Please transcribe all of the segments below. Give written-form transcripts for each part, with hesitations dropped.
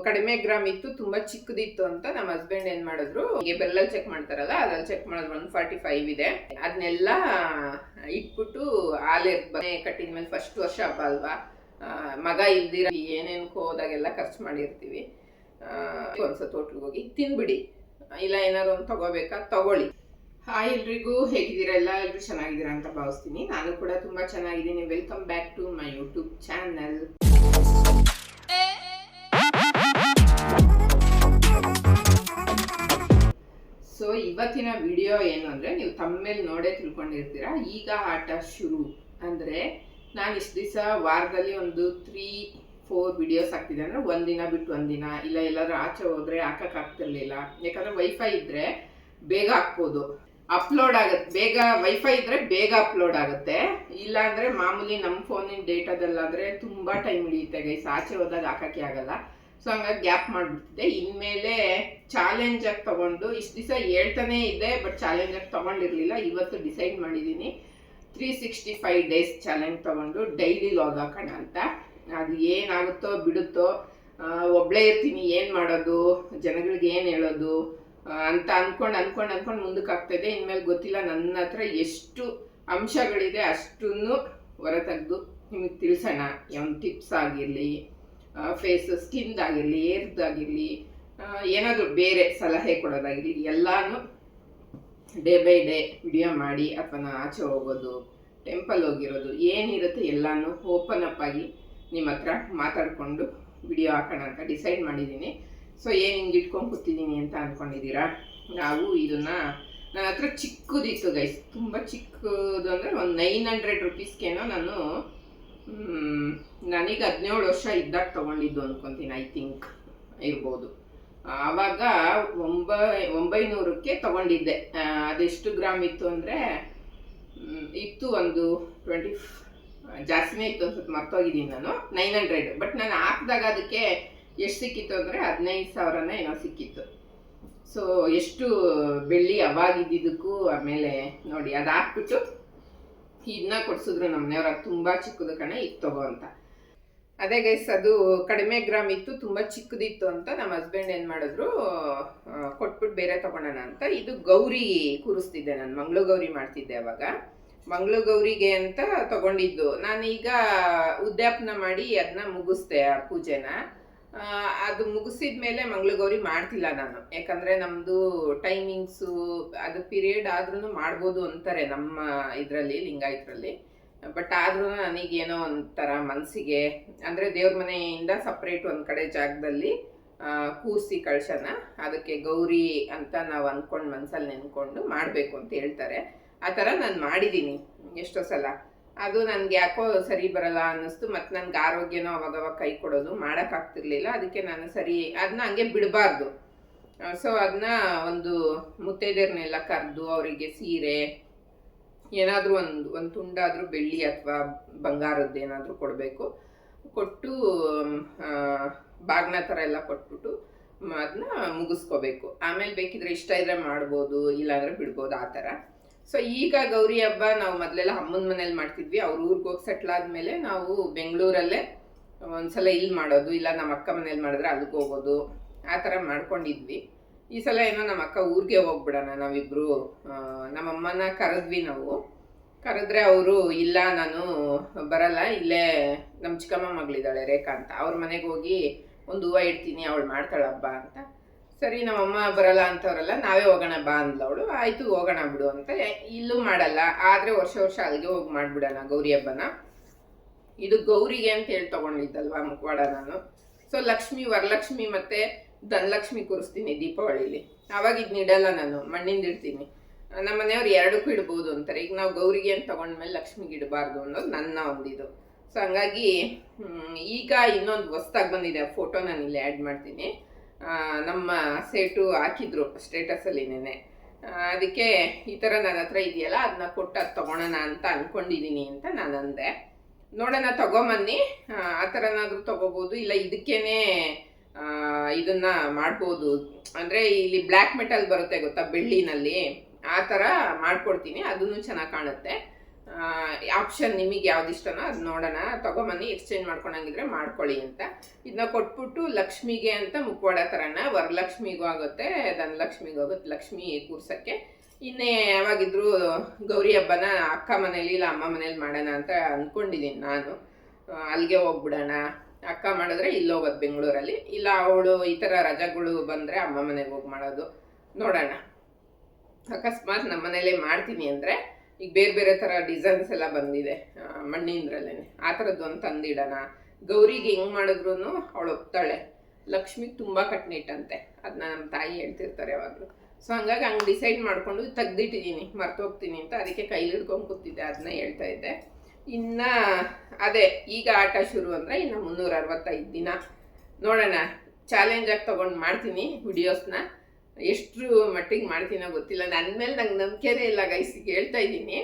ಕಡಿಮೆ ಗ್ರಾಮ್ ಇತ್ತು, ತುಂಬಾ ಚಿಕ್ಕದಿತ್ತು ಅಂತ ನಮ್ಮ ಹಸ್ಬೆಂಡ್ ಏನ್ ಮಾಡಿದ್ರು, ಹೀಗೆ ಬೆರಳಲ್ಲಿ ಚೆಕ್ ಮಾಡ್ತಾರಲ್ಲ ಅದ್ರಲ್ಲಿ ಚೆಕ್ ಮಾಡಿದ್ರು 145 ಇದೆ. ಅದನ್ನೆಲ್ಲ ಇಟ್ಬಿಟ್ಟು ಕಟ್ಟಿದ ಮೇಲೆ ಫಸ್ಟ್ ವರ್ಷ ಹಬ್ಬ ಅಲ್ವಾ, ಮಗ ಇಲ್ದಿರ ಏನೇನ್ಕೋ ಹೋದಾಗೆಲ್ಲ ಖರ್ಚು ಮಾಡಿರ್ತೀವಿ. ಒಂದ್ಸತ್ ಹೋಟ್ಲಿಗೆ ಹೋಗಿ ತಿನ್ಬಿಡಿ, ಇಲ್ಲ ಏನಾದ್ರು ಒಂದು ತಗೋಬೇಕಾ ತಗೊಳ್ಳಿ. ಹಾಯ್ ಎಲ್ರಿಗೂ, ಹೇಗಿದ್ದೀರಾ? ಎಲ್ಲರೂ ಚೆನ್ನಾಗಿದ್ದೀರಾ ಅಂತ ಭಾವಿಸ್ತೀನಿ. ನಾನು ಕೂಡ ತುಂಬಾ ಚೆನ್ನಾಗಿದ್ದೀನಿ. Welcome back to my YouTube channel. So ಇವತ್ತಿನ ವಿಡಿಯೋ ಏನು ಅಂದ್ರೆ, ನೀವು ತಮ್ಮೇಲೆ ನೋಡೇ ತಿಳ್ಕೊಂಡಿರ್ತೀರಾ, ಈಗ ಆಟ ಶುರು. ಅಂದ್ರೆ ನಾನು ಇಷ್ಟು ದಿವಸ ವಾರದಲ್ಲಿ ಒಂದು 3-4 ವಿಡಿಯೋಸ್ ಹಾಕ್ತಿದ್ದೆ. ಅಂದ್ರೆ ಒಂದಿನ ಬಿಟ್ಟು ಒಂದಿನ, ಇಲ್ಲ ಎಲ್ಲಾದ್ರೂ ಆಚೆ ಹೋದ್ರೆ ಹಾಕಕ್ಕಾಗ್ತಿರ್ಲಿಲ್ಲ. ಯಾಕಂದ್ರೆ ವೈಫೈ ಇದ್ರೆ ಬೇಗ ಹಾಕ್ಬೋದು, ಅಪ್ಲೋಡ್ ಆಗುತ್ತೆ ಬೇಗ. ವೈಫೈ ಇದ್ರೆ ಬೇಗ ಅಪ್ಲೋಡ್ ಆಗುತ್ತೆ. ಇಲ್ಲ ಅಂದ್ರೆ ಮಾಮೂಲಿ ನಮ್ಮ ಫೋನಿನ ಡೇಟಾದಲ್ಲಾದ್ರೆ ತುಂಬಾ ಟೈಮ್ ಹಿಡಿಯುತ್ತೆ ಗೈಸ್, ಆಚೆ ಹೋದಾಗ ಹಾಕಕ್ಕೆ ಆಗಲ್ಲ. ಸೊ ಹಂಗಾಗಿ ಗ್ಯಾಪ್ ಮಾಡ್ಬಿಡ್ತಿದ್ದೆ. ಇನ್ಮೇಲೆ ಚಾಲೆಂಜ್ ಆಗಿ ತಗೊಂಡು, ಇಷ್ಟು ದಿವಸ ಹೇಳ್ತಾನೆ ಇದೆ ಬಟ್ ಚಾಲೆಂಜ್ ಆಗಿ ತಗೊಂಡಿರ್ಲಿಲ್ಲ. ಇವತ್ತು ಡಿಸೈಡ್ ಮಾಡಿದ್ದೀನಿ 365 ಡೇಸ್ ಚಾಲೆಂಜ್ ತಗೊಂಡು ಡೈಲಿ ಲಾಗ್ ಹಾಕೋಣ ಅಂತ. ಅದು ಏನಾಗುತ್ತೋ ಬಿಡುತ್ತೋ, ಒಬ್ಳೇ ಇರ್ತೀನಿ, ಏನ್ ಮಾಡೋದು, ಜನಗಳಿಗೆ ಏನ್ ಹೇಳೋದು ಅಂತ ಅನ್ಕೊಂಡು ಮುಂದಕ್ಕೆ ಆಗ್ತಾಯಿದೆ. ಇನ್ಮೇಲೆ ಗೊತ್ತಿಲ್ಲ ನನ್ನ ಹತ್ರ ಎಷ್ಟು ಅಂಶಗಳಿದೆ ಅಷ್ಟನ್ನು ಹೊರತೆಗೆದು ನಿಮಗೆ ತಿಳಿಸೋಣ. ಒಂದು ಟಿಪ್ಸ್ ಆಗಿರಲಿ, ಫೇಸ್ ಸ್ಕಿನ್ದಾಗಿರಲಿ, ಏರ್ದಾಗಿರಲಿ, ಏನಾದರೂ ಬೇರೆ ಸಲಹೆ ಕೊಡೋದಾಗಿರಲಿ, ಎಲ್ಲಾನು ಡೇ ಬೈ ಡೇ ವಿಡಿಯೋ ಮಾಡಿ, ಅಥವಾ ಆಚೆ ಹೋಗೋದು, ಟೆಂಪಲ್ ಹೋಗಿರೋದು, ಏನಿರುತ್ತೆ ಎಲ್ಲಾನು ಓಪನ್ ಅಪ್ ಆಗಿ ನಿಮ್ಮ ಹತ್ರ ಮಾತಾಡಿಕೊಂಡು ವಿಡಿಯೋ ಹಾಕೋಣ ಅಂತ ಡಿಸೈಡ್ ಮಾಡಿದ್ದೀನಿ. ಸೊ ಏನು ಹಿಂಗೆ ಇಟ್ಕೊಂಡು ಕೂತಿದ್ದೀನಿ ಅಂತ ಅಂದ್ಕೊಂಡಿದ್ದೀರಾ? ನಾವು ಇದನ್ನ ನನ್ನ ಹತ್ರ ಚಿಕ್ಕದಿತ್ತು ಗೈಸ್, ತುಂಬ ಚಿಕ್ಕದು ಅಂದರೆ ಒಂದು 900 ರುಪೀಸ್ಗೇನೋ ನಾನು ನನಗೆ 17 ವರ್ಷ ಇದ್ದಾಗ ತೊಗೊಂಡಿದ್ದು ಅನ್ಕೊತೀನಿ, ಐ ಥಿಂಕ್ ಇರ್ಬೋದು. ಆವಾಗ 900ಕ್ಕೆ ತೊಗೊಂಡಿದ್ದೆ. ಅದೆಷ್ಟು ಗ್ರಾಮ್ ಇತ್ತು ಅಂದರೆ, ಇತ್ತು ಒಂದು 20, ಜಾಸ್ತಿನೇ ಇತ್ತು ಅನ್ಸುತ್ತೆ, ಮರ್ತೋಗಿದ್ದೀನಿ ನಾನು. 900, ಬಟ್ ನಾನು ಹಾಕಿದಾಗ ಅದಕ್ಕೆ ಎಷ್ಟು ಸಿಕ್ಕಿತ್ತು ಅಂದರೆ 15,000 ಏನೋ ಸಿಕ್ಕಿತ್ತು. ಸೊ ಎಷ್ಟು ಬೆಳ್ಳಿ ಅವಾಗಿದ್ದಕ್ಕೂ. ಆಮೇಲೆ ನೋಡಿ, ಅದು ಹಾಕ್ಬಿಟ್ಟು ಇದನ್ನ ಕೊಡ್ಸಿದ್ರು ನಮ್ಮನೆಯವ್ರ, ತುಂಬ ಚಿಕ್ಕದು ಕಣೆ ಇದು ತಗೋ ಅಂತ. ಅದೇ ಗೈಸ್, ಅದು ಕಡಿಮೆ ಗ್ರಾಮ್ ಇತ್ತು, ತುಂಬ ಚಿಕ್ಕದಿತ್ತು ಅಂತ ನಮ್ಮ ಹಸ್ಬೆಂಡ್ ಏನು ಮಾಡಿದ್ರು, ಕೊಟ್ಬಿಟ್ಟು ಬೇರೆ ತಗೊಳ್ಳೋಣ ಅಂತ. ಇದು ಗೌರಿ ಕೂರಿಸ್ತಿದ್ದೆ ನಾನು, ಮಂಗಳ ಗೌರಿ ಮಾಡ್ತಿದ್ದೆ ಅವಾಗ. ಮಂಗಳ ಗೌರಿಗೆ ಅಂತ ತಗೊಂಡಿದ್ದು. ನಾನೀಗ ಉದ್ಯಾಪನ ಮಾಡಿ ಅದನ್ನ ಮುಗಿಸ್ದೆ, ಆ ಪೂಜೆನ. ಅದು ಮುಗಿಸಿದ ಮೇಲೆ ಮಂಗಳ ಗೌರಿ ಮಾಡ್ತಿಲ್ಲ ನಾನು, ಯಾಕಂದರೆ ನಮ್ಮದು ಟೈಮಿಂಗ್ಸು, ಅದು ಪೀರಿಯಡ್ ಆದ್ರೂ ಮಾಡ್ಬೋದು ಅಂತಾರೆ ನಮ್ಮ ಇದರಲ್ಲಿ, ಲಿಂಗಾಯತರಲ್ಲಿ. ಬಟ್ ಆದ್ರೂ ನನಗೇನೋ ಒಂಥರ ಮನಸ್ಸಿಗೆ, ಅಂದರೆ ದೇವ್ರ ಮನೆಯಿಂದ ಸಪ್ರೇಟ್ ಒಂದು ಕಡೆ ಜಾಗದಲ್ಲಿ ಕೂರಿಸಿ ಕಳ್ಸೋಣ, ಅದಕ್ಕೆ ಗೌರಿ ಅಂತ ನಾವು ಅಂದ್ಕೊಂಡು ಮನಸ್ಸಲ್ಲಿ ನೆನ್ಕೊಂಡು ಮಾಡಬೇಕು ಅಂತ ಹೇಳ್ತಾರೆ. ಆ ಥರ ನಾನು ಮಾಡಿದ್ದೀನಿ ಎಷ್ಟೋ ಸಲ. ಅದು ನನಗೆ ಯಾಕೋ ಸರಿ ಬರಲ್ಲ ಅನ್ನಿಸ್ತು. ಮತ್ತು ನನಗೆ ಆರೋಗ್ಯನೋ ಅವಾಗವಾಗ ಕೈ ಕೊಡೋದು ಮಾಡೋಕ್ಕಾಗ್ತಿರ್ಲಿಲ್ಲ. ಅದಕ್ಕೆ ನಾನು ಅದನ್ನ ಹಂಗೆ ಬಿಡಬಾರ್ದು. ಸೊ ಅದನ್ನ ಒಂದು ಮುತ್ತೈದೆಯರನ್ನೆಲ್ಲ ಕರೆದು ಅವರಿಗೆ ಸೀರೆ ಏನಾದರೂ ಒಂದು ತುಂಡಾದರೂ ಬೆಳ್ಳಿ ಅಥವಾ ಬಂಗಾರದ್ದು ಏನಾದರೂ ಕೊಡಬೇಕು. ಕೊಟ್ಟು ಬಾಗ್ನ ಥರ ಎಲ್ಲ ಕೊಟ್ಬಿಟ್ಟು ಅದನ್ನ ಮುಗಿಸ್ಕೋಬೇಕು. ಆಮೇಲೆ ಬೇಕಿದ್ರೆ ಇಷ್ಟ ಇದ್ರೆ ಮಾಡ್ಬೋದು, ಇಲ್ಲಾಂದರೆ ಬಿಡ್ಬೋದು, ಆ ಥರ. ಸೊ ಈಗ ಗೌರಿ ಹಬ್ಬ ನಾವು ಮೊದಲೆಲ್ಲ ಅಮ್ಮನ ಮನೇಲಿ ಮಾಡ್ತಿದ್ವಿ. ಅವ್ರ ಊರಿಗೆ ಹೋಗಿ ಸೆಟ್ಲ್ ಆದಮೇಲೆ ನಾವು ಬೆಂಗಳೂರಲ್ಲೇ ಒಂದ್ಸಲ ಇಲ್ಲಿ ಮಾಡೋದು, ಇಲ್ಲ ನಮ್ಮ ಅಕ್ಕ ಮನೇಲಿ ಮಾಡಿದ್ರೆ ಅಲ್ಲಿಗೆ ಹೋಗೋದು, ಆ ಥರ ಮಾಡ್ಕೊಂಡಿದ್ವಿ. ಈ ಸಲ ಏನೋ ನಮ್ಮ ಅಕ್ಕ ಊರಿಗೆ ಹೋಗ್ಬಿಡೋಣ ನಾವಿಬ್ಬರು. ನಮ್ಮಮ್ಮನ ಕರೆದ್ವಿ ನಾವು. ಕರೆದ್ರೆ ಅವರು ಇಲ್ಲ ನಾನು ಬರಲ್ಲ, ಇಲ್ಲೇ ನಮ್ಮ ಚಿಕ್ಕಮ್ಮ ಮಗಳಿದ್ದಾಳೆ ರೇಖಾ ಅಂತ, ಅವ್ರ ಮನೆಗೆ ಹೋಗಿ ಒಂದು ಹೂವು ಇಡ್ತೀನಿ, ಅವಳು ಮಾಡ್ತಾಳೆ ಹಬ್ಬ ಅಂತ. ಸರಿ, ನಮ್ಮಮ್ಮ ಬರಲ್ಲ ಅಂತವ್ರಲ್ಲ, ನಾವೇ ಹೋಗೋಣ ಬಾ ಅಂದ್ಲವಳು. ಆಯಿತು ಹೋಗೋಣ ಬಿಡು ಅಂತ. ಇಲ್ಲೂ ಮಾಡಲ್ಲ, ಆದರೆ ವರ್ಷ ಅಲ್ಲಿಗೆ ಹೋಗಿ ಮಾಡಿಬಿಡೋಣ ಗೌರಿ ಹಬ್ಬನ. ಇದು ಗೌರಿಗೆ ಅಂತ ಹೇಳಿ ತೊಗೊಂಡಿದ್ದಲ್ವಾ ಮುಖವಾಡ ನಾನು. ಸೊ ಲಕ್ಷ್ಮಿ, ವರಲಕ್ಷ್ಮಿ ಮತ್ತು ಧನಲಕ್ಷ್ಮಿ ಕೂರಿಸ್ತೀನಿ ದೀಪಾವಳಿಲಿ. ಆವಾಗ ಇದನ್ನ ಇಡಲ್ಲ ನಾನು, ಮಣ್ಣಿಂದ ಇಡ್ತೀನಿ. ನಮ್ಮ ಮನೆಯವ್ರು ಎರಡಕ್ಕೂ ಇಡ್ಬೋದು ಅಂತಾರೆ. ಈಗ ನಾವು ಗೌರಿಗೆ ಅಂತ ತೊಗೊಂಡ್ಮೇಲೆ ಲಕ್ಷ್ಮಿಗೆ ಇಡಬಾರ್ದು ಅನ್ನೋದು ನನ್ನ ಒಂದಿದು. ಸೊ ಹಂಗಾಗಿ ಈಗ ಇನ್ನೊಂದು ಹೊಸ್ದಾಗಿ ಬಂದಿದೆ, ಫೋಟೋ ನಾನು ಇಲ್ಲಿ ಆ್ಯಡ್ ಮಾಡ್ತೀನಿ. ನಮ್ಮ ಸೇಟು ಹಾಕಿದ್ರು ಸ್ಟೇಟಸಲ್ಲಿ ನೆನೆ. ಅದಕ್ಕೆ ಈ ಥರ ನನ್ನ ಹತ್ರ ಇದೆಯಲ್ಲ, ಅದನ್ನ ಕೊಟ್ಟು ಅದು ತೊಗೊಳೋಣ ಅಂತ ಅಂದ್ಕೊಂಡಿದ್ದೀನಿ ಅಂತ ನಾನು ಅಂದೆ. ನೋಡೋಣ, ತೊಗೊಂಬನ್ನಿ. ಆ ಥರನಾದರೂ ತೊಗೋಬೋದು, ಇಲ್ಲ ಇದಕ್ಕೇನೆ ಇದನ್ನ ಮಾಡ್ಬೋದು. ಅಂದರೆ ಇಲ್ಲಿ ಬ್ಲ್ಯಾಕ್ ಮೆಟಲ್ ಬರುತ್ತೆ ಗೊತ್ತಾ, ಬೆಳ್ಳಿನಲ್ಲಿ, ಆ ಥರ ಮಾಡ್ಕೊಡ್ತೀನಿ, ಅದನ್ನು ಚೆನ್ನಾಗಿ ಕಾಣುತ್ತೆ. ಆಪ್ಷನ್ ನಿಮಗೆ ಯಾವ್ದು ಇಷ್ಟನೋ ಅದು ನೋಡೋಣ, ತೊಗೊಂಬನ್ನಿ, ಎಕ್ಸ್ಚೇಂಜ್ ಮಾಡ್ಕೊಳಂಗಿದ್ರೆ ಮಾಡ್ಕೊಳ್ಳಿ ಅಂತ. ಇದನ್ನ ಕೊಟ್ಬಿಟ್ಟು ಲಕ್ಷ್ಮಿಗೆ ಅಂತ ಮುಖವಾಡ ತರೋಣ. ವರಲಕ್ಷ್ಮಿಗೂ ಆಗುತ್ತೆ, ಧನಲಕ್ಷ್ಮಿಗೂ ಆಗುತ್ತೆ, ಲಕ್ಷ್ಮಿ ಕೂರ್ಸೋಕ್ಕೆ. ಇನ್ನೇ ಯಾವಾಗಿದ್ರು ಗೌರಿ ಹಬ್ಬನ ಅಕ್ಕ ಮನೇಲಿ ಇಲ್ಲ ಅಮ್ಮ ಮನೇಲಿ ಮಾಡೋಣ ಅಂತ ಅಂದ್ಕೊಂಡಿದ್ದೀನಿ ನಾನು. ಅಲ್ಲಿಗೆ ಹೋಗ್ಬಿಡೋಣ. ಅಕ್ಕ ಮಾಡಿದ್ರೆ ಇಲ್ಲಿ ಹೋಗೋದು ಬೆಂಗಳೂರಲ್ಲಿ, ಇಲ್ಲ ಅವಳು ಈ ಥರ ರಜೆಗಳು ಬಂದರೆ ಅಮ್ಮ ಮನೆಗೆ ಹೋಗಿ ಮಾಡೋದು, ನೋಡೋಣ. ಅಕಸ್ಮಾತ್ ನಮ್ಮ ಮನೇಲೇ ಮಾಡ್ತೀನಿ ಅಂದರೆ ಈಗ ಬೇರೆ ಬೇರೆ ಥರ ಡಿಸೈನ್ಸ್ ಎಲ್ಲ ಬಂದಿದೆ ಮಣ್ಣಿಂದ್ರಲ್ಲೇ, ಆ ಥರದ್ದು ಒಂದು ತಂದಿಡೋಣ. ಗೌರಿಗೆ ಹೆಂಗೆ ಮಾಡಿದ್ರು ಅವಳು ಒಪ್ತಾಳೆ. ಲಕ್ಷ್ಮಿಗೆ ತುಂಬ ಕಟ್ನಿಟ್ಟಂತೆ, ಅದನ್ನ ನಮ್ಮ ತಾಯಿ ಹೇಳ್ತಿರ್ತಾರೆ ಯಾವಾಗಲೂ. ಸೊ ಹಂಗಾಗಿ ಹಂಗೆ ಡಿಸೈಡ್ ಮಾಡಿಕೊಂಡು ತೆಗ್ದಿಟ್ಟಿದ್ದೀನಿ, ಮರ್ತೋಗ್ತೀನಿ ಅಂತ, ಅದಕ್ಕೆ ಕೈಲಿ ಹಿಡ್ಕೊಂಡು ಕೂತಿದ್ದೆ, ಅದನ್ನ ಹೇಳ್ತಾ ಇದ್ದೆ. ಇನ್ನು ಅದೇ ಈಗ ಆಟ ಶುರು ಅಂದರೆ ಇನ್ನು 365 ದಿನ ನೋಡೋಣ. ಚಾಲೆಂಜಾಗಿ ತೊಗೊಂಡು ಮಾಡ್ತೀನಿ ವಿಡಿಯೋಸ್ನ. ಎಷ್ಟು ಮಟ್ಟಿಗೆ ಮಾಡ್ತೀನೋ ಗೊತ್ತಿಲ್ಲ. ನನ್ನ ಮೇಲೆ ನಂಗೆ ನಂಬಿಕೆನೇ ಇಲ್ಲ ಗೈಸಿಗೆ, ಹೇಳ್ತಾ ಇದ್ದೀನಿ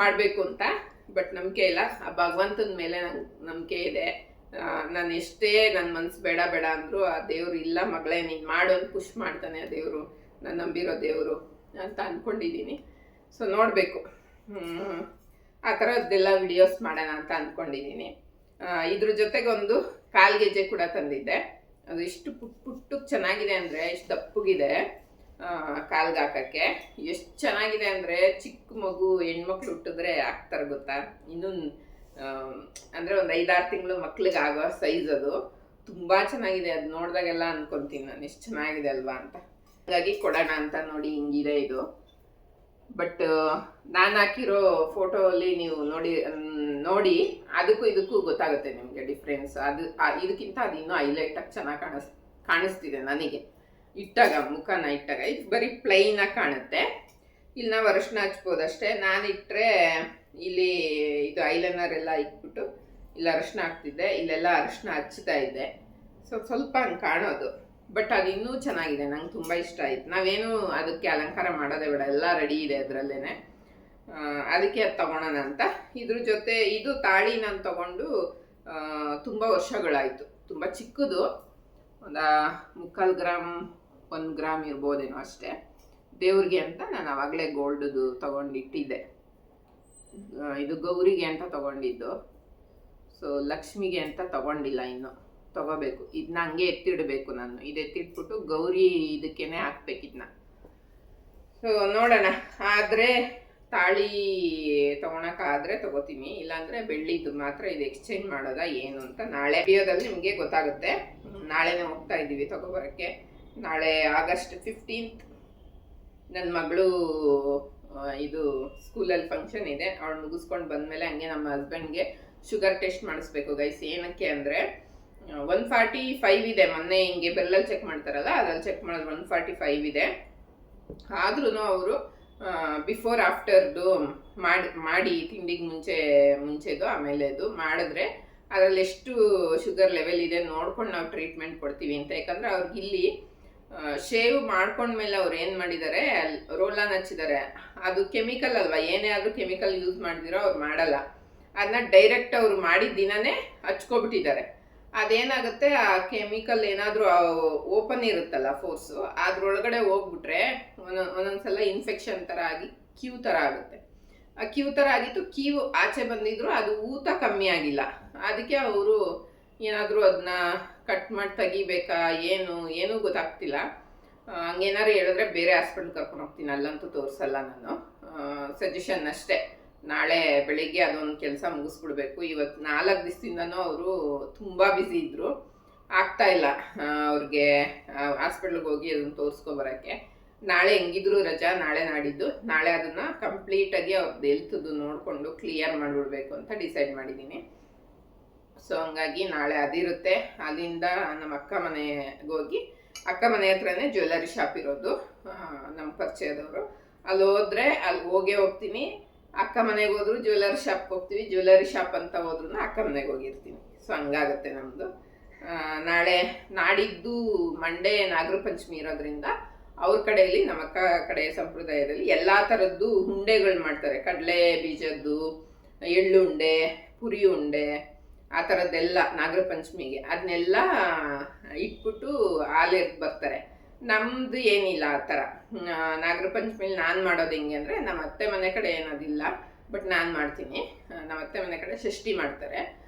ಮಾಡಬೇಕು ಅಂತ, ಬಟ್ ನಂಬಿಕೆ ಇಲ್ಲ. ಆ ಭಗವಂತನ ಮೇಲೆ ನಂಗೆ ನಂಬಿಕೆ ಇದೆ. ನಾನು ಎಷ್ಟೇ ನನ್ನ ಮನಸ್ಸು ಬೇಡ ಬೇಡ ಅಂದರೂ ಆ ದೇವರು ಇಲ್ಲ ಮಗಳೇ ನೀನು ಮಾಡು ಅಂತ ಪುಷ್ ಮಾಡ್ತಾನೆ ಆ ದೇವರು, ನಾನು ನಂಬಿರೋ ದೇವರು ಅಂತ ಅಂದ್ಕೊಂಡಿದ್ದೀನಿ. ಸೊ ನೋಡಬೇಕು, ಆ ಥರದ್ದೆಲ್ಲ ವಿಡಿಯೋಸ್ ಮಾಡೋಣ ಅಂತ ಅಂದ್ಕೊಂಡಿದ್ದೀನಿ. ಇದ್ರ ಜೊತೆಗೆ ಒಂದು ಕಾಲ್ಗೆಜ್ಜೆ ಕೂಡ ತಂದಿದ್ದೆ. ಅದು ಇಷ್ಟು ಪುಟ್ಟಕ್ಕೆ ಚೆನ್ನಾಗಿದೆ ಅಂದರೆ, ಇಷ್ಟು ದಪ್ಪಗಿದೆ ಕಾಲ್ಗೆ ಹಾಕೋಕ್ಕೆ. ಎಷ್ಟು ಚೆನ್ನಾಗಿದೆ ಅಂದರೆ ಚಿಕ್ಕ ಮಗು ಹೆಣ್ಮಕ್ಳು ಹುಟ್ಟಿದ್ರೆ ಹಾಕ್ತಾರೆ ಗೊತ್ತಾ, ಇನ್ನೂ ಅಂದರೆ ಒಂದು 5-6 ತಿಂಗಳು ಮಕ್ಳಿಗೆ ಆಗೋ ಸೈಜ್ ಅದು. ತುಂಬ ಚೆನ್ನಾಗಿದೆ, ಅದು ನೋಡಿದಾಗೆಲ್ಲ ಅಂದ್ಕೊತೀನಿ ನಾನು ಎಷ್ಟು ಚೆನ್ನಾಗಿದೆ ಅಲ್ವಾ ಅಂತ. ಹಾಗಾಗಿ ಕೊಡೋಣ ಅಂತ ನೋಡಿ ಹಿಂಗಿದೆ ಇದು. ಬಟ್ ನಾನು ಹಾಕಿರೋ ಫೋಟೋಲ್ಲಿ ನೀವು ನೋಡಿ ಅದಕ್ಕೂ ಇದಕ್ಕೂ ಗೊತ್ತಾಗುತ್ತೆ ನಿಮಗೆ ಡಿಫ್ರೆನ್ಸ್. ಅದು ಇದಕ್ಕಿಂತ ಅದು ಇನ್ನೂ ಹೈಲೈಟಾಗಿ ಚೆನ್ನಾಗಿ ಕಾಣಿಸ್ತಿದೆ ನನಗೆ ಇಟ್ಟಾಗ, ಮುಖನ ಇಟ್ಟಾಗ. ಇದು ಬರೀ ಪ್ಲೈನಾಗಿ ಕಾಣುತ್ತೆ. ಇಲ್ಲಿ ನಾವು ಅರಿಶಿನ ಹಚ್ಬೋದಷ್ಟೇ. ನಾನು ಇಟ್ಟರೆ ಇಲ್ಲಿ ಇದು ಐಲೈನರ್ ಎಲ್ಲ ಇಟ್ಬಿಟ್ಟು ಇಲ್ಲಿ ಅರಿಶಿನ ಹಾಕ್ತಿದ್ದೆ, ಇಲ್ಲೆಲ್ಲ ಅರಿಶಿನ ಹಚ್ತಾ ಇದ್ದೆ. ಸ್ವಲ್ಪ ಹಂಗೆ ಕಾಣೋದು, ಬಟ್ ಅದು ಇನ್ನೂ ಚೆನ್ನಾಗಿದೆ, ನಂಗೆ ತುಂಬ ಇಷ್ಟ ಆಯಿತು. ನಾವೇನು ಅದಕ್ಕೆ ಅಲಂಕಾರ ಮಾಡೋದೇ ಬೇಡ, ಎಲ್ಲ ರೆಡಿ ಇದೆ ಅದರಲ್ಲೇ. ಅದಕ್ಕೆ ಅದು ತೊಗೊಳೋಣ ಅಂತ. ಇದ್ರ ಜೊತೆ ಇದು ತಾಳಿ ನಾನು ತೊಗೊಂಡು ತುಂಬ ವರ್ಷಗಳಾಯಿತು. ತುಂಬ ಚಿಕ್ಕದು, ಒಂದು 3/4 ಗ್ರಾಮ್ 1 ಗ್ರಾಮ್ ಇರ್ಬೋದೇನೋ ಅಷ್ಟೇ. ದೇವ್ರಿಗೆ ಅಂತ ನಾನು ಆವಾಗಲೇ ಗೋಲ್ಡ್ದು ತೊಗೊಂಡಿಟ್ಟಿದ್ದೆ. ಇದು ಗೌರಿಗೆ ಅಂತ ತೊಗೊಂಡಿದ್ದು. ಸೊ ಲಕ್ಷ್ಮಿಗೆ ಅಂತ ತೊಗೊಂಡಿಲ್ಲ, ಇನ್ನು ತೊಗೋಬೇಕು. ಇದನ್ನ ಹಂಗೆ ಎತ್ತಿಡಬೇಕು ನಾನು. ಇದು ಎತ್ತಿಟ್ಬಿಟ್ಟು ಗೌರಿ ಇದಕ್ಕೇನೆ ಹಾಕ್ಬೇಕು ಇದನ್ನ. ಸೊ ನೋಡೋಣ, ಆದರೆ ತಾಳಿ ತೊಗೊಳಕ್ಕಾದರೆ ತೊಗೋತೀನಿ, ಇಲ್ಲಾಂದರೆ ಬೆಳ್ಳಿದು ಮಾತ್ರ ಇದು ಎಕ್ಸ್ಚೇಂಜ್ ಮಾಡೋದಾ ಏನು ಅಂತ ನಾಳೆ ವಿಡಿಯೋದಲ್ಲಿ ನಿಮಗೆ ಗೊತ್ತಾಗುತ್ತೆ. ನಾಳೆನೇ ಹೋಗ್ತಾ ಇದ್ದೀವಿ ತೊಗೊಬರೋಕ್ಕೆ. ನಾಳೆ ಆಗಸ್ಟ್ 15th ನನ್ನ ಮಗಳು ಇದು ಸ್ಕೂಲಲ್ಲಿ ಫಂಕ್ಷನ್ ಇದೆ. ಅವಳು ಮುಗಿಸ್ಕೊಂಡು ಬಂದಮೇಲೆ ಹಂಗೆ ನಮ್ಮ ಹಸ್ಬೆಂಡ್ಗೆ ಶುಗರ್ ಟೆಸ್ಟ್ ಮಾಡಿಸ್ಬೇಕು ಗೈಸ್. ಏನಕ್ಕೆ ಅಂದರೆ 145 ಇದೆ. ಮೊನ್ನೆ ಹಿಂಗೆ ಬೆಲ್ಲಲ್ಲಿ ಚೆಕ್ ಮಾಡ್ತಾರಲ್ಲ, ಅದ್ರಲ್ಲಿ ಚೆಕ್ ಮಾಡಿದ್ರೆ 145 ಇದೆ. ಆದ್ರೂ ಅವರು ಬಿಫೋರ್ ಆಫ್ಟರ್ದು ಮಾಡಿ ತಿಂಡಿಗೆ ಮುಂಚೆದು ಆಮೇಲೆದು ಮಾಡಿದ್ರೆ ಅದರಲ್ಲಿ ಎಷ್ಟು ಶುಗರ್ ಲೆವೆಲ್ ಇದೆ ನೋಡ್ಕೊಂಡು ನಾವು ಟ್ರೀಟ್ಮೆಂಟ್ ಕೊಡ್ತೀವಿ ಅಂತ. ಯಾಕಂದರೆ ಅವ್ರಿಗೆ ಇಲ್ಲಿ ಶೇವ್ ಮಾಡ್ಕೊಂಡ್ಮೇಲೆ ಅವ್ರು ಏನು ಮಾಡಿದ್ದಾರೆ, ರೋಲಾನ್ ಹಚ್ಚಿದ್ದಾರೆ. ಅದು ಕೆಮಿಕಲ್ ಅಲ್ವಾ, ಏನೇ ಆದರೂ ಕೆಮಿಕಲ್ ಯೂಸ್ ಮಾಡಿದಿರೋ ಅವ್ರು ಮಾಡಲ್ಲ. ಅದನ್ನ ಡೈರೆಕ್ಟ್ ಅವ್ರು ಮಾಡಿದ ದಿನನೇ ಹಚ್ಕೊಬಿಟ್ಟಿದ್ದಾರೆ. ಅದೇನಾಗುತ್ತೆ, ಆ ಕೆಮಿಕಲ್ ಏನಾದರೂ ಓಪನ್ ಇರುತ್ತಲ್ಲ ಫೋರ್ಸು, ಅದ್ರೊಳಗಡೆ ಹೋಗ್ಬಿಟ್ರೆ ಒಂದೊಂದ್ಸಲ ಇನ್ಫೆಕ್ಷನ್ ಥರ ಆಗಿ ಕ್ಯೂ ಥರ ಆಗುತ್ತೆ. ಆ ಕ್ಯೂ ಥರ ಆಗಿತ್ತು, ಕ್ಯೂ ಆಚೆ ಬಂದಿದ್ರು ಅದು ಊತ ಕಮ್ಮಿ ಆಗಿಲ್ಲ. ಅದಕ್ಕೆ ಅವರು ಏನಾದರೂ ಅದನ್ನ ಕಟ್ ಮಾಡಿ ತೆಗಿಬೇಕಾ ಏನೂ ಗೊತ್ತಾಗ್ತಿಲ್ಲ. ಹಂಗೇನಾದ್ರು ಹೇಳಿದ್ರೆ ಬೇರೆ ಹಾಸ್ಪಿಟ್ಲ್ ಕರ್ಕೊಂಡು ಹೋಗ್ತೀನಿ, ಅಲ್ಲಂತೂ ತೋರಿಸಲ್ಲ ನಾನು. ಸಜೆಷನ್ ಅಷ್ಟೇ. ನಾಳೆ ಬೆಳಿಗ್ಗೆ ಅದೊಂದು ಕೆಲಸ ಮುಗಿಸ್ಬಿಡ್ಬೇಕು. ಇವತ್ತು 4 ದಿವಸದಿಂದನೂ ಅವರು ತುಂಬ ಬ್ಯುಸಿ ಇದ್ದರು, ಆಗ್ತಾ ಇಲ್ಲ ಅವ್ರಿಗೆ ಹಾಸ್ಪಿಟ್ಲಿಗೆ ಹೋಗಿ ಅದನ್ನು ತೋರಿಸ್ಕೊಬರೋಕ್ಕೆ. ನಾಳೆ ಹೆಂಗಿದ್ರು ರಜಾ, ನಾಳೆ ನಾಡಿದ್ದು. ನಾಳೆ ಅದನ್ನು ಕಂಪ್ಲೀಟಾಗಿ ಅವ್ರದ್ದು ಹೆಲ್ತ್ದು ನೋಡಿಕೊಂಡು ಕ್ಲಿಯರ್ ಮಾಡಿಬಿಡ್ಬೇಕು ಅಂತ ಡಿಸೈಡ್ ಮಾಡಿದ್ದೀನಿ. ಸೊ ಹಂಗಾಗಿ ನಾಳೆ ಅದಿರುತ್ತೆ. ಅಲ್ಲಿಂದ ನಮ್ಮ ಅಕ್ಕ ಮನೆಗೆ ಹೋಗಿ, ಅಕ್ಕ ಮನೆ ಹತ್ರನೇ ಜ್ಯುವೆಲ್ಲರಿ ಶಾಪ್ ಇರೋದು, ನಮ್ಮ ಪರಿಚಯದವರು. ಅಲ್ಲಿ ಹೋದರೆ ಅಲ್ಲಿ ಹೋಗ್ತೀನಿ. ಅಕ್ಕ ಮನೆಗೆ ಹೋದ್ರು ಜ್ಯುವೆಲ್ಲರಿ ಶಾಪ್ಗೆ ಹೋಗ್ತೀವಿ, ಜ್ಯುವೆಲ್ಲರಿ ಶಾಪ್ ಅಂತ ಹೋದ್ರೂ ಅಕ್ಕ ಮನೆಗೆ ಹೋಗಿರ್ತೀನಿ. ಸೊ ಹಂಗಾಗುತ್ತೆ ನಮ್ಮದು. ನಾಡಿದ್ದು ಮಂಡೇ ನಾಗರ ಪಂಚಮಿ ಇರೋದ್ರಿಂದ ಅವ್ರ ಕಡೆಯಲ್ಲಿ, ನಮ್ಮ ಅಕ್ಕ ಕಡೆ ಸಂಪ್ರದಾಯದಲ್ಲಿ ಎಲ್ಲ ಥರದ್ದು ಉಂಡೆಗಳು ಮಾಡ್ತಾರೆ. ಕಡಲೆ ಬೀಜದ್ದು, ಎಳ್ಳುಂಡೆ, ಪುರಿ ಉಂಡೆ, ಆ ಥರದ್ದೆಲ್ಲ ನಾಗರ ಪಂಚಮಿಗೆ ಅದನ್ನೆಲ್ಲ ಇಟ್ಬಿಟ್ಟು ಹಾಲೆರ್ದು ಬರ್ತಾರೆ. ನಮ್ಮದು ಏನಿಲ್ಲ ಆ ಥರ. ನಾಗರ ಪಂಚಮಿಲಿ ನಾನು ಮಾಡೋದು ಹೆಂಗೆ ಅಂದರೆ, ನಮ್ಮ ಅತ್ತೆ ಮನೆ ಕಡೆ ಏನೋದಿಲ್ಲ, ಬಟ್ ನಾನು ಮಾಡ್ತೀನಿ. ನಮ್ಮ ಅತ್ತೆ ಮನೆ ಕಡೆ ಷಷ್ಠಿ ಮಾಡ್ತಾರೆ.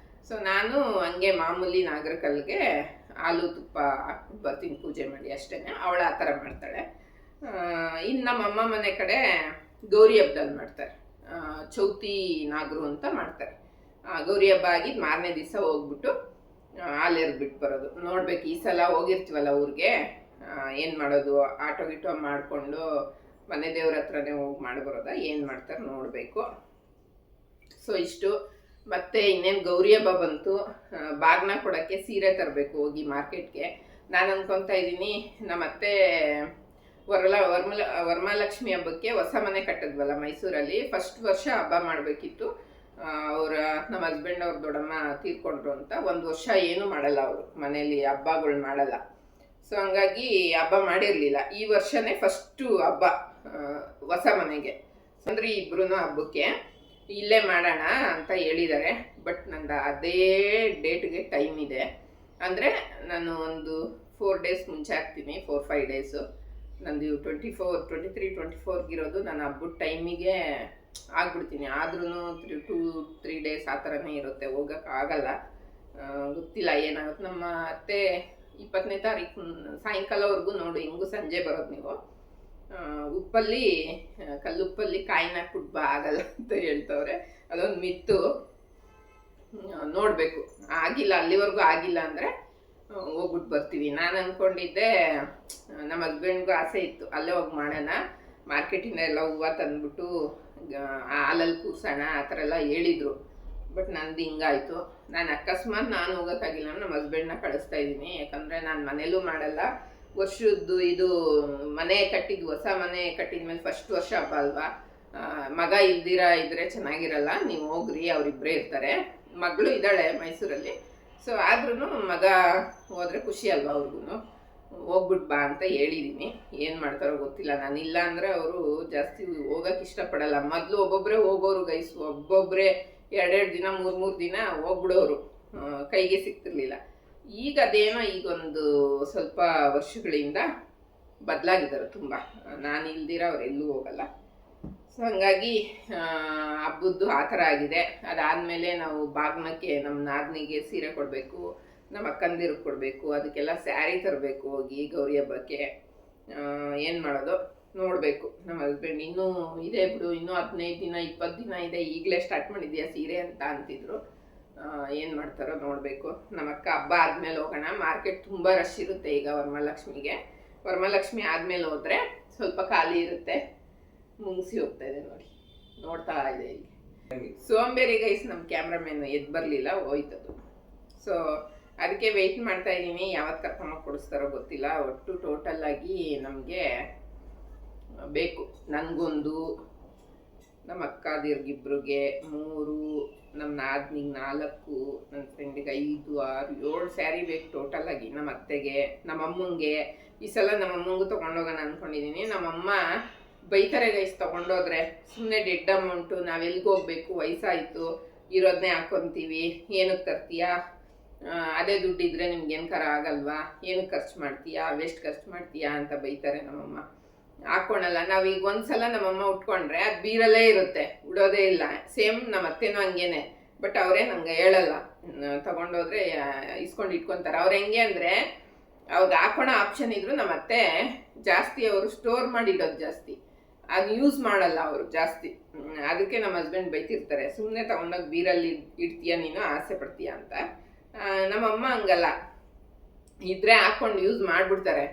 ಸೊ ನಾನು ಹಂಗೆ ಮಾಮೂಲಿ ನಾಗರಕಲ್ಗೆ ಹಾಲು ತುಪ್ಪ ಹಾಕ್ಬಿಟ್ಟು ಬರ್ತೀನಿ ಪೂಜೆ ಮಾಡಿ ಅಷ್ಟೇ. ಅವಳು ಆ ಥರ ಮಾಡ್ತಾಳೆ. ಇನ್ನು ನಮ್ಮಮ್ಮ ಮನೆ ಕಡೆ ಗೌರಿ ಹಬ್ಬದಲ್ಲಿ ಮಾಡ್ತಾರೆ. ಚೌತಿ ನಾಗರು ಅಂತ ಮಾಡ್ತಾರೆ. ಗೌರಿ ಹಬ್ಬ ಆಗಿದ್ದು ಮಾರನೇ ದಿವಸ ಹೋಗ್ಬಿಟ್ಟು ಹಾಲು ಎರ್ಬಿಟ್ಟು ಬರೋದು. ನೋಡ್ಬೇಕು, ಈ ಸಲ ಹೋಗಿರ್ತೀವಲ್ಲ ಊರಿಗೆ, ಏನು ಮಾಡೋದು, ಆಟೋ ಗಿಟೋ ಮಾಡಿಕೊಂಡು ಮನೆ ದೇವ್ರ ಹತ್ರನೇ ಹೋಗಿ ಮಾಡಿಬರೋದ, ಏನು ಮಾಡ್ತಾರೆ ನೋಡಬೇಕು. ಸೊ ಇಷ್ಟು. ಮತ್ತೆ ಇನ್ನೇನು ಗೌರಿ ಹಬ್ಬ ಬಂತು, ಬಾಗ್ನ ಕೊಡೋಕ್ಕೆ ಸೀರೆ ತರಬೇಕು ಹೋಗಿ ಮಾರ್ಕೆಟ್ಗೆ. ನಾನು ಅನ್ಕೊತಾ ಇದ್ದೀನಿ, ನಮ್ಮ ಅತ್ತೆ ವರಮಹಾಲಕ್ಷ್ಮಿ ಹಬ್ಬಕ್ಕೆ ಹೊಸ ಮನೆ ಕಟ್ಟಿದ್ವಲ್ಲ ಮೈಸೂರಲ್ಲಿ, ಫಸ್ಟ್ ವರ್ಷ ಹಬ್ಬ ಮಾಡಬೇಕಿತ್ತು. ನಮ್ಮ ಹಸ್ಬೆಂಡ್ ಅವ್ರ ದೊಡ್ಡಮ್ಮ ತೀರ್ಕೊಂಡ್ರು ಅಂತ 1 ವರ್ಷ ಏನು ಮಾಡಲ್ಲ ಅವರು ಮನೇಲಿ, ಹಬ್ಬಗಳು ಮಾಡಲ್ಲ. ಸೊ ಹಂಗಾಗಿ ಹಬ್ಬ ಮಾಡಿರಲಿಲ್ಲ. ಈ ವರ್ಷನೇ ಫಸ್ಟು ಹಬ್ಬ ಹೊಸ ಮನೆಗೆ. ಅಂದರೆ ಇಬ್ರು ಹಬ್ಬಕ್ಕೆ ಇಲ್ಲೇ ಮಾಡೋಣ ಅಂತ ಹೇಳಿದ್ದಾರೆ. ಬಟ್ ನಂದು ಅದೇ ಡೇಟ್ಗೆ ಟೈಮ್ ಇದೆ. ಅಂದರೆ ನಾನು ಒಂದು 4 ಡೇಸ್ ಮುಂಚೆ ಹಾಕ್ತೀನಿ, 4-5 ಡೇಸು. ನಂದು 23-24 ನಾನು ಹಬ್ಬದ ಟೈಮಿಗೆ ಆಗ್ಬಿಡ್ತೀನಿ. ಆದ್ರೂ 2-3 ಡೇಸ್ ಆ ಥರನೇ ಇರುತ್ತೆ, ಹೋಗೋಕ್ಕಾಗಲ್ಲ. ಗೊತ್ತಿಲ್ಲ ಏನಾಗುತ್ತೆ. ನಮ್ಮ ಅತ್ತೆ 20ನೇ ತಾರೀಕು ಸಾಯಂಕಾಲವರೆಗೂ ನೋಡು, ಹೆಂಗೂ ಸಂಜೆ ಬರೋದು ನೀವು, ಕಲ್ಲುಪ್ಪಲ್ಲಿ ಕಾಯಿನ ಹಾಕ್ಬಿಟ್ಟು ಬಾ, ಆಗಲ್ಲ ಅಂತ ಹೇಳ್ತವ್ರೆ. ಅದೊಂದು ಮಿತ್ತು. ನೋಡಬೇಕು, ಆಗಿಲ್ಲ, ಅಲ್ಲಿವರೆಗೂ ಆಗಿಲ್ಲ ಅಂದರೆ ಹೋಗ್ಬಿಟ್ಟು ಬರ್ತೀವಿ. ನಾನು ಅಂದ್ಕೊಂಡಿದ್ದೆ, ನಮ್ಮ ಹಸ್ಬೆಂಡ್ಗೂ ಆಸೆ ಇತ್ತು ಅಲ್ಲೇ ಹೋಗಿ ಮಾಡೋಣ, ಮಾರ್ಕೆಟಿಂದ ಎಲ್ಲ ಹೂವು ತಂದ್ಬಿಟ್ಟು ಹಾಲಲ್ಲಿ ಕೂರ್ಸೋಣ ಆ ಥರ ಎಲ್ಲ ಹೇಳಿದರು. ಬಟ್ ನಂದು ಹಿಂಗಾಯಿತು. ನಾನು ಅಕಸ್ಮಾತ್ ನಾನು ಹೋಗೋಕ್ಕಾಗಿಲ್ಲ, ನಮ್ಮ ಹಸ್ಬೆಂಡ್ನ ಕಳಿಸ್ತಾ ಇದ್ದೀನಿ. ಯಾಕಂದರೆ ನಾನು ಮನೇಲೂ ಮಾಡಲ್ಲ. ವರ್ಷದ್ದು ಇದು ಮನೆ ಕಟ್ಟಿದ್ದು, ಹೊಸ ಮನೆ ಕಟ್ಟಿದ್ಮೇಲೆ ಫಸ್ಟ್ ವರ್ಷ ಹಬ್ಬ ಅಲ್ವಾ, ಮಗ ಇದ್ರೆ ಚೆನ್ನಾಗಿರಲ್ಲ. ನೀವು ಹೋಗ್ರಿ, ಅವರಿಬ್ಬರೇ ಇರ್ತಾರೆ. ಮಗಳು ಇದ್ದಾಳೆ ಮೈಸೂರಲ್ಲಿ. ಸೊ ಆದ್ರೂ ಮಗ ಹೋದರೆ ಖುಷಿ ಅಲ್ವಾ ಅವ್ರಿಗೂ. ಹೋಗ್ಬಿಟ್ಟು ಬಾ ಅಂತ ಹೇಳಿದ್ದೀನಿ. ಏನು ಮಾಡ್ತಾರೋ ಗೊತ್ತಿಲ್ಲ. ನಾನಿಲ್ಲ ಅಂದರೆ ಅವರು ಜಾಸ್ತಿ ಹೋಗೋಕೆ ಇಷ್ಟಪಡಲ್ಲ. ಮೊದಲು ಒಬ್ಬೊಬ್ಬರೇ ಹೋಗೋರು ಗೈಸ್, ಒಬ್ಬೊಬ್ಬರೇ 2-2 ದಿನ 3-3 ದಿನ ಹೋಗ್ಬಿಡೋರು, ಕೈಗೆ ಸಿಗ್ತಿರ್ಲಿಲ್ಲ. ಈಗ ಅದೇನೋ ಈಗೊಂದು ಸ್ವಲ್ಪ ವರ್ಷಗಳಿಂದ ಬದಲಾಗಿದ್ದಾರೆ ತುಂಬ. ನಾನು ಇಲ್ದಿರ ಅವ್ರು ಎಲ್ಲೂ ಹೋಗಲ್ಲ. ಸೊ ಹಂಗಾಗಿ ಹಬ್ಬದ್ದು ಆ ಥರ ಆಗಿದೆ. ಅದಾದಮೇಲೆ ನಾವು ಬಾಗ್ನಕ್ಕೆ ನಮ್ಮ ನಾದಿನಿಗೆ ಸೀರೆ ಕೊಡಬೇಕು, ನಮ್ಮ ಅಕ್ಕಂದಿರಿಗೆ ಕೊಡಬೇಕು, ಅದಕ್ಕೆಲ್ಲ ಸ್ಯಾರಿ ತರಬೇಕು ಹೋಗಿ ಗೌರಿ ಹಬ್ಬಕ್ಕೆ. ಏನು ಮಾಡೋದು ನೋಡಬೇಕು. ನಮ್ಮ ಹಸ್ಬೆಂಡ್ ಇನ್ನೂ ಇದೆ ಬಿಡು, ಇನ್ನೂ 15 ದಿನ 20 ದಿನ ಇದೆ, ಈಗಲೇ ಸ್ಟಾರ್ಟ್ ಮಾಡಿದ್ಯಾ ಸೀರೆ ಅಂತ ಅಂತಿದ್ರು. ಏನು ಮಾಡ್ತಾರೋ ನೋಡಬೇಕು. ನಮ್ಮ ಅಕ್ಕ ಹಬ್ಬ ಆದಮೇಲೆ ಹೋಗೋಣ. ಮಾರ್ಕೆಟ್ ತುಂಬ ರಶ್ ಇರುತ್ತೆ ಈಗ ವರಮಹಾಲಕ್ಷ್ಮಿ ಆದಮೇಲೆ ಹೋದರೆ ಸ್ವಲ್ಪ ಖಾಲಿ ಇರುತ್ತೆ. ಮುಗಿಸಿ ಹೋಗ್ತಾ ಇದೆ ನೋಡಿ, ನೋಡ್ತಾ ಇದೆ. ಈಗ ಸೋಂಬೇರಿ ಗೈಸ್ ನಮ್ಮ ಕ್ಯಾಮ್ರಾಮನ್ ಎದ್ದು ಬರಲಿಲ್ಲ, ಹೋಯ್ತದು. ಸೊ ಅದಕ್ಕೆ ವೆಯ್ಟ್ ಮಾಡ್ತಾ ಇದ್ದೀನಿ, ಯಾವತ್ತು ಕರ್ಕೊಂಬ ಕೊಡಿಸ್ತಾರೋ ಗೊತ್ತಿಲ್ಲ. ಒಟ್ಟು ಟೋಟಲ್ ಆಗಿ ನಮಗೆ ಬೇಕು, ನನಗೊಂದು, ನಮ್ಮ ಅಕ್ಕಾದಿರ್ಗಿಬ್ರಿಗೆ 3, ನಮ್ಮ ನಾದಿನಿಗೆ 4, ನನ್ನ ಫ್ರೆಂಡಿಗೆ 5, 6, 7 ಸ್ಯಾರಿ ಬೇಕು ಟೋಟಲ್ ಆಗಿ. ನಮ್ಮ ಅತ್ತೆಗೆ, ನಮ್ಮಮ್ಮಂಗೆ. ಈ ಸಲ ನಮ್ಮಮ್ಮಂಗೂ ತೊಗೊಂಡೋಗೋಣ ಅಂದ್ಕೊಂಡಿದ್ದೀನಿ. ನಮ್ಮಮ್ಮ ಬೈತಾರೆ ಗೈಸ್ ತೊಗೊಂಡೋದ್ರೆ, ಸುಮ್ಮನೆ ಡೆಡ್ ಅಮೌಂಟು, ನಾವೆಲ್ಲಿಗೆ ಹೋಗ್ಬೇಕು, ವಯಸ್ಸಾಯಿತು, ಇರೋದನ್ನೇ ಹಾಕೊತೀವಿ, ಏನಕ್ಕೆ ತರ್ತೀಯಾ, ಅದೇ ದುಡ್ಡಿದ್ರೆ ನಿಮ್ಗೇನು ಕರ ಆಗಲ್ವಾ, ಏನಕ್ಕೆ ಖರ್ಚು ಮಾಡ್ತೀಯಾ, ವೇಸ್ಟ್ ಖರ್ಚು ಮಾಡ್ತೀಯಾ ಅಂತ ಬೈತಾರೆ ನಮ್ಮಮ್ಮ. ಹಾಕ್ಕೊಳಲ್ಲ. ನಾವೀಗ ಒಂದ್ಸಲ ನಮ್ಮಮ್ಮ ಉಟ್ಕೊಂಡ್ರೆ ಅದು ಬೀರಲ್ಲೇ ಇರುತ್ತೆ, ಉಡೋದೇ ಇಲ್ಲ. ಸೇಮ್ ನಮ್ಮ ಅತ್ತೆನೂ ಹಂಗೇನೆ. ಬಟ್ ಅವರೇ ನಂಗೆ ಹೇಳಲ್ಲ, ತಗೊಂಡೋದ್ರೆ ಇಸ್ಕೊಂಡು ಇಟ್ಕೊತಾರೆ. ಅವ್ರು ಹೆಂಗೆ ಅಂದರೆ, ಅವ್ರಿಗೆ ಹಾಕೋಣ ಆಪ್ಷನ್ ಇದ್ರು ನಮ್ಮ ಅತ್ತೆ ಜಾಸ್ತಿ ಅವರು ಸ್ಟೋರ್ ಮಾಡಿಡೋದು ಜಾಸ್ತಿ, ಅದು ಯೂಸ್ ಮಾಡಲ್ಲ ಅವರು ಜಾಸ್ತಿ. ಅದಕ್ಕೆ ನಮ್ಮ ಹಸ್ಬೆಂಡ್ ಬೈತಿರ್ತಾರೆ, ಸುಮ್ಮನೆ ತಗೊಂಡೋಗಿ ಬೀರಲ್ಲಿ ಇಡ್ತೀಯ ನೀನು, ಆಸೆ ಪಡ್ತೀಯ ಅಂತ. ನಮ್ಮಮ್ಮ ಹಂಗಲ್ಲ, ಇದ್ರೆ ಹಾಕೊಂಡು ಯೂಸ್ ಮಾಡಿಬಿಡ್ತಾರೆ.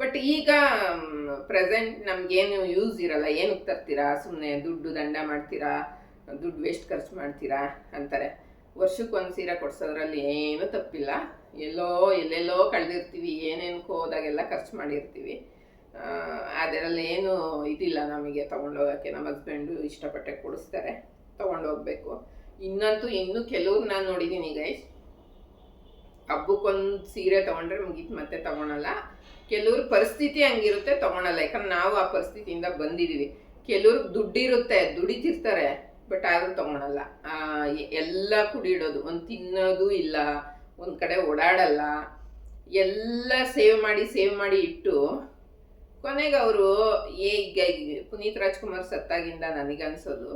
ಬಟ್ ಈಗ ಪ್ರೆಸೆಂಟ್ ನಮಗೇನು ಯೂಸ್ ಇರಲ್ಲ, ಏನಕ್ಕೆ ತರ್ತೀರಾ, ಸುಮ್ಮನೆ ದುಡ್ಡು ದಂಡ ಮಾಡ್ತೀರಾ, ದುಡ್ಡು ವೇಸ್ಟ್ ಖರ್ಚು ಮಾಡ್ತೀರಾ ಅಂತಾರೆ. ವರ್ಷಕ್ಕೊಂದು ಸೀರೆ ಕೊಡ್ಸೋದ್ರಲ್ಲಿ ಏನೂ ತಪ್ಪಿಲ್ಲ. ಎಲ್ಲೆಲ್ಲೋ ಕಳೆದಿರ್ತೀವಿ, ಏನೇನಕ್ಕೋ ಹೋದಾಗೆಲ್ಲ ಖರ್ಚು ಮಾಡಿರ್ತೀವಿ. ಅದರಲ್ಲಿ ಏನು ಇದಿಲ್ಲ ನಮಗೆ ತೊಗೊಂಡೋಗೋಕ್ಕೆ. ನಮ್ಮ ಹಸ್ಬೆಂಡು ಇಷ್ಟಪಟ್ಟೆ ಕೊಡಿಸ್ತಾರೆ, ತೊಗೊಂಡೋಗ್ಬೇಕು. ಇನ್ನೂ ಕೆಲವ್ರು ನಾನು ನೋಡಿದ್ದೀನಿ ಗೈಸ್, ಹಬ್ಬಕ್ಕೊಂದು ಸೀರೆ ತೊಗೊಂಡ್ರೆ ಮುಗೀತು, ಮತ್ತೆ ತೊಗೊಳಲ್ಲ. ಕೆಲವ್ರ ಪರಿಸ್ಥಿತಿ ಹಂಗಿರುತ್ತೆ, ತೊಗೊಳಲ್ಲ. ಯಾಕಂದ್ರೆ ನಾವು ಆ ಪರಿಸ್ಥಿತಿಯಿಂದ ಬಂದಿದ್ದೀವಿ. ಕೆಲವ್ರಿಗೆ ದುಡ್ಡಿರುತ್ತೆ, ದುಡಿತಿರ್ತಾರೆ, ಬಟ್ ಆದರೂ ತೊಗೊಳಲ್ಲ. ಎಲ್ಲ ಕುಡಿಡೋದು, ಒಂದು ತಿನ್ನೋದು ಇಲ್ಲ, ಒಂದು ಕಡೆ ಓಡಾಡಲ್ಲ, ಎಲ್ಲ ಸೇವ್ ಮಾಡಿ ಇಟ್ಟು ಕೊನೆಗೆ ಅವರು ಈಗ ಪುನೀತ್ ರಾಜ್ಕುಮಾರ್ ಸತ್ತಾಗಿಂದ ನನಗನ್ಸೋದು,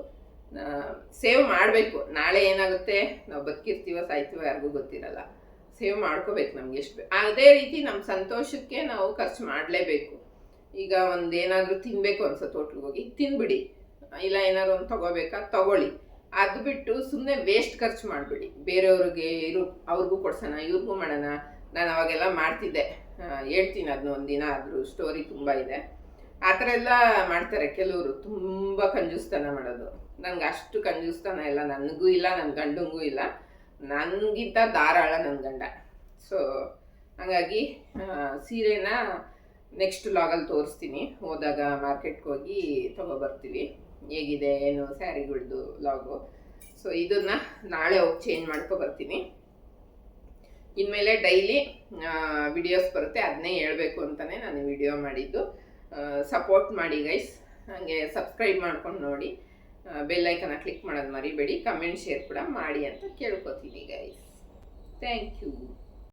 ಸೇವ್ ಮಾಡಬೇಕು. ನಾಳೆ ಏನಾಗುತ್ತೆ, ನಾವು ಬದುಕಿರ್ತೀವೋ ಸಾಯ್ತೀವೋ ಯಾರಿಗೂ ಗೊತ್ತಿರಲ್ಲ. ಸೇವ್ ಮಾಡ್ಕೋಬೇಕು ನಮ್ಗೆ ಎಷ್ಟು ಅದೇ ರೀತಿ ನಮ್ಮ ಸಂತೋಷಕ್ಕೆ ನಾವು ಖರ್ಚು ಮಾಡಲೇಬೇಕು. ಈಗ ಏನಾದರೂ ತಿನ್ನಬೇಕು ಅನ್ಸುತ್ತೆ, ಹೋಟ್ಲಿಗೆ ಹೋಗಿ ತಿನ್ಬಿಡಿ, ಇಲ್ಲ ಏನಾದ್ರು ಒಂದು ತೊಗೋಬೇಕಾ ತೊಗೊಳ್ಳಿ. ಅದು ಬಿಟ್ಟು ಸುಮ್ಮನೆ ವೇಸ್ಟ್ ಖರ್ಚು ಮಾಡಿಬಿಡಿ. ಬೇರೆಯವ್ರಿಗೆ ಅವ್ರಿಗೂ ಕೊಡ್ಸೋಣ, ಇವ್ರಿಗೂ ಮಾಡೋಣ. ನಾನು ಅವಾಗೆಲ್ಲ ಮಾಡ್ತಿದ್ದೆ, ಹೇಳ್ತೀನಿ ಅದನ್ನ ಒಂದಿನ, ಆದರೂ ಸ್ಟೋರಿ ತುಂಬ ಇದೆ. ಆ ಥರ ಎಲ್ಲ ಮಾಡ್ತಾರೆ ಕೆಲವರು, ತುಂಬ ಕಂಜೂಸ್ತನ ಮಾಡೋದು. ನನಗೆ ಅಷ್ಟು ಕಂಜೂಸ್ತನ ಇಲ್ಲ, ನನಗೂ ಇಲ್ಲ, ನನ್ನ ಗಂಡಂಗೂ ಇಲ್ಲ. ನನಗಿಂತ ಧಾರಾಳ ನನ್ನ ಗಂಡ. ಸೊ ಹಾಗಾಗಿ ಸೀರೆನ ನೆಕ್ಸ್ಟ್ ವ್ಲಾಗಲ್ಲಿ ತೋರಿಸ್ತೀನಿ. ಹೋದಾಗ ಮಾರ್ಕೆಟ್ಗೆ ಹೋಗಿ ತೊಗೊಬರ್ತೀವಿ, ಹೇಗಿದೆ ಏನು ಸ್ಯಾರಿಗಳ್ದು ವ್ಲಾಗು. ಸೊ ಇದನ್ನು ನಾಳೆ ಹೋಗಿ ಚೇಂಜ್ ಮಾಡ್ಕೊಬರ್ತೀನಿ. ಇನ್ಮೇಲೆ ಡೈಲಿ ವಿಡಿಯೋಸ್ ಬರುತ್ತೆ, ಅದನ್ನೇ ಹೇಳಬೇಕು ಅಂತಲೇ ನಾನು ವಿಡಿಯೋ ಮಾಡಿದ್ದು. ಸಪೋರ್ಟ್ ಮಾಡಿ ಗೈಸ್, ಹಾಗೆ ಸಬ್ಸ್ಕ್ರೈಬ್ ಮಾಡ್ಕೊಂಡು ನೋಡಿ, ಬೆಲ್ಲೈಕನ್ನ ಕ್ಲಿಕ್ ಮಾಡೋದು ಮರಿಬೇಡಿ, ಕಮೆಂಟ್ ಶೇರ್ ಕೂಡ ಮಾಡಿ ಅಂತ ಕೇಳ್ಕೊತೀನಿ ಗೈಸ್. Thank you.